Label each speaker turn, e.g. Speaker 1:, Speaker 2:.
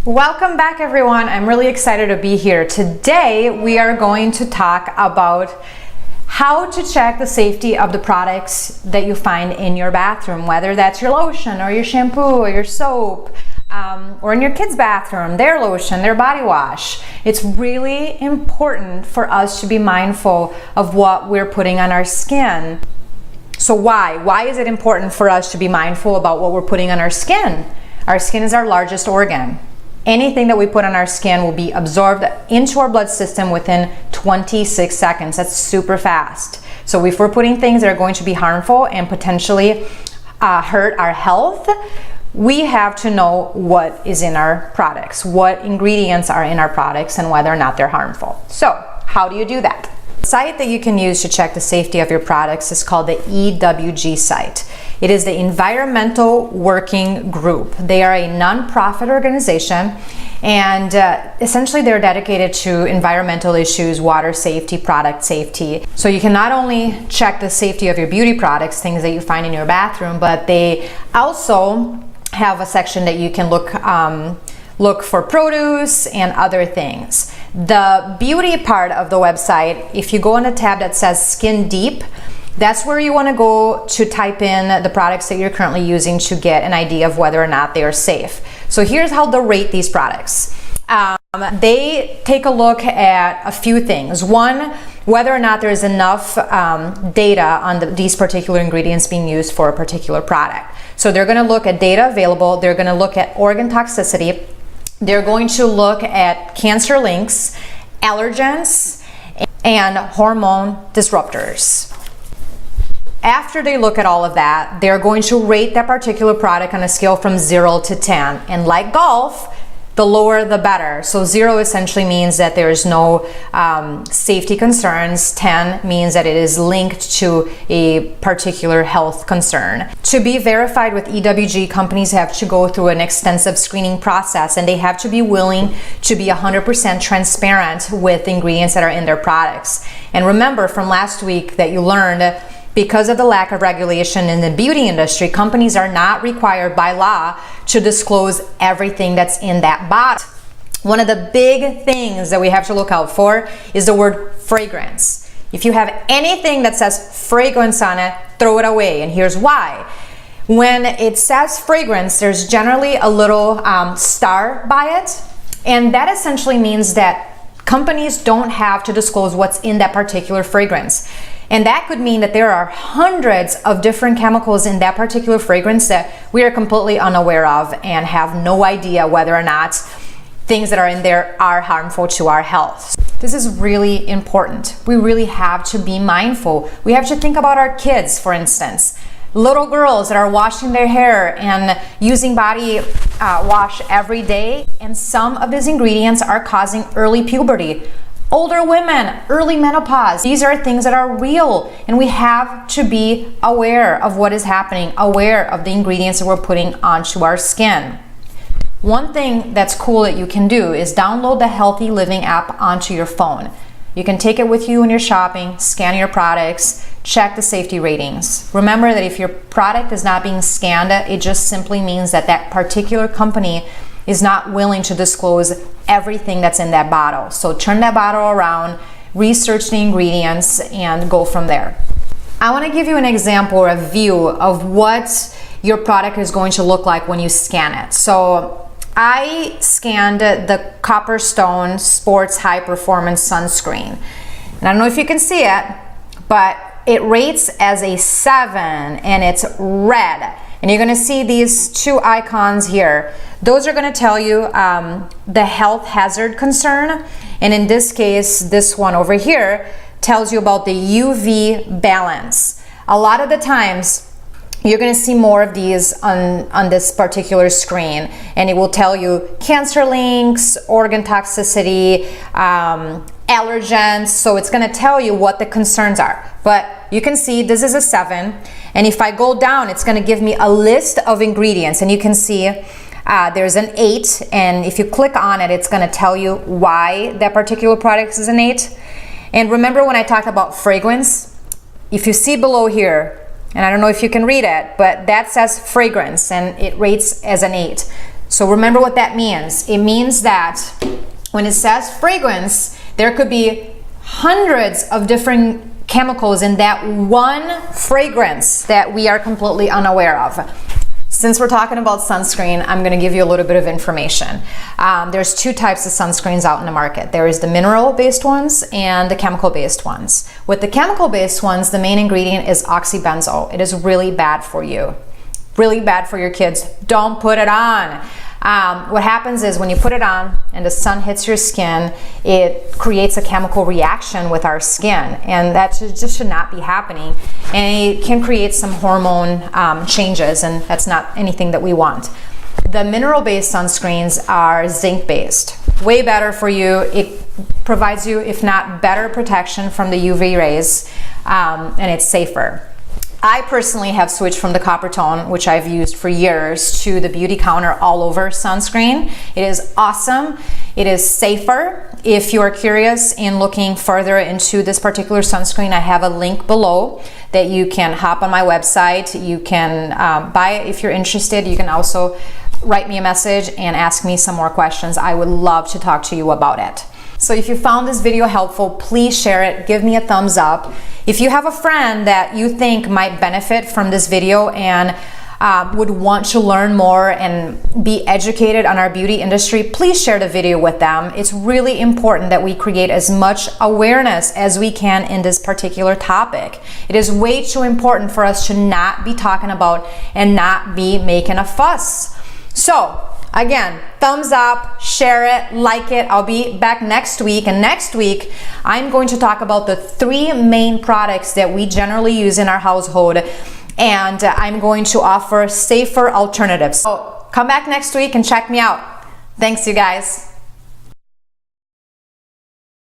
Speaker 1: Welcome back, everyone. I'm really excited to be here. Today, we are going to talk about how to check the safety of the products that you find in your bathroom, whether that's your lotion or your shampoo or your soap, or in your kids' bathroom, their lotion, their body wash. It's really important for us to be mindful of what we're putting on our skin. So why? Why is it important for us to be mindful about what we're putting on our skin? Our skin is our largest organ. Anything that we put on our skin will be absorbed into our blood system within 26 seconds. That's super fast. So if we're putting things that are going to be harmful and potentially hurt our health, we have to know what is in our products, what ingredients are in our products, and whether or not they're harmful. So how do you do that? The site that you can use to check the safety of your products is called the EWG site. It is the Environmental Working Group. They are a nonprofit organization, and essentially they're dedicated to environmental issues, water safety, product safety. So you can not only check the safety of your beauty products, things that you find in your bathroom, but they also have a section that you can look for produce and other things. The beauty part of the website, if you go on a tab that says Skin Deep, that's where you want to go to type in the products that you're currently using to get an idea of whether or not they are safe. So here's how they rate these products. They take a look at a few things. One, whether or not there is enough data on these particular ingredients being used for a particular product. So they're going to look at data available. They're going to look at organ toxicity. They're going to look at cancer links, allergens, and hormone disruptors. After they look at all of that, they're going to rate that particular product on a scale from 0 to 10. And like golf, the lower the better. So 0 essentially means that there is no safety concerns. 10 means that it is linked to a particular health concern. To be verified with EWG, companies have to go through an extensive screening process, and they have to be willing to be 100% transparent with the ingredients that are in their products. And remember from last week that you learned, because of the lack of regulation in the beauty industry, companies are not required by law to disclose everything that's in that bottle. One of the big things that we have to look out for is the word fragrance. If you have anything that says fragrance on it, throw it away, and here's why. When it says fragrance, there's generally a little star by it, and that essentially means that companies don't have to disclose what's in that particular fragrance. And that could mean that there are hundreds of different chemicals in that particular fragrance that we are completely unaware of and have no idea whether or not things that are in there are harmful to our health. This is really important. We really have to be mindful. We have to think about our kids, for instance. Little girls that are washing their hair and using body wash every day, and some of these ingredients are causing early puberty. Older women, early menopause. These are things that are real, and we have to be aware of what is happening, aware of the ingredients that we're putting onto our skin. One thing that's cool that you can do is download the Healthy Living app onto your phone. You can take it with you when you're shopping, scan your products, check the safety ratings. Remember that if your product is not being scanned, it just simply means that that particular company is not willing to disclose everything that's in that bottle. So turn that bottle around, research the ingredients, and go from there. I want to give you an example or a view of what your product is going to look like when you scan it. So I scanned the Copperstone Sports High Performance Sunscreen. And I don't know if you can see it, but it rates as a 7, and it's red. And you're going to see these two icons here. Those are going to tell you the health hazard concern. And in this case, this one over here tells you about the UV balance. A lot of the times, you're going to see more of these on this particular screen, and it will tell you cancer links, organ toxicity, allergens. So it's going to tell you what the concerns are. But you can see this is a 7, and if I go down, it's going to give me a list of ingredients, and you can see there's an 8, and if you click on it, it's going to tell you why that particular product is an 8. And remember when I talked about fragrance? If you see below here, and I don't know if you can read it, but that says fragrance, and it rates as an 8. So remember what that means. It means that when it says fragrance, there could be hundreds of different chemicals in that one fragrance that we are completely unaware of. Since we're talking about sunscreen, I'm going to give you a little bit of information. There's two types of sunscreens out in the market. There is the mineral-based ones and the chemical-based ones. With the chemical-based ones, the main ingredient is oxybenzone. It is really bad for you. Really bad for your kids. Don't put it on. What happens is when you put it on and the sun hits your skin, it creates a chemical reaction with our skin, and that just should not be happening. And it can create some hormone changes, and that's not anything that we want. The mineral-based sunscreens are zinc-based. Way better for you. It provides you, if not better protection from the UV rays, and it's safer. I personally have switched from the copper tone, which I've used for years, to the Beauty Counter All Over sunscreen. It is awesome. It is safer. If you are curious in looking further into this particular sunscreen, I have a link below that you can hop on my website. You can buy it if you're interested. You can also write me a message and ask me some more questions. I would love to talk to you about it. So if you found this video helpful, please share it. Give me a thumbs up. If you have a friend that you think might benefit from this video and would want to learn more and be educated on our beauty industry, please share the video with them. It's really important that we create as much awareness as we can in this particular topic. It is way too important for us to not be talking about and not be making a fuss. So, again, thumbs up, share it, like it. I'll be back next week. And next week, I'm going to talk about the 3 main products that we generally use in our household. And I'm going to offer safer alternatives. So come back next week and check me out. Thanks, you guys.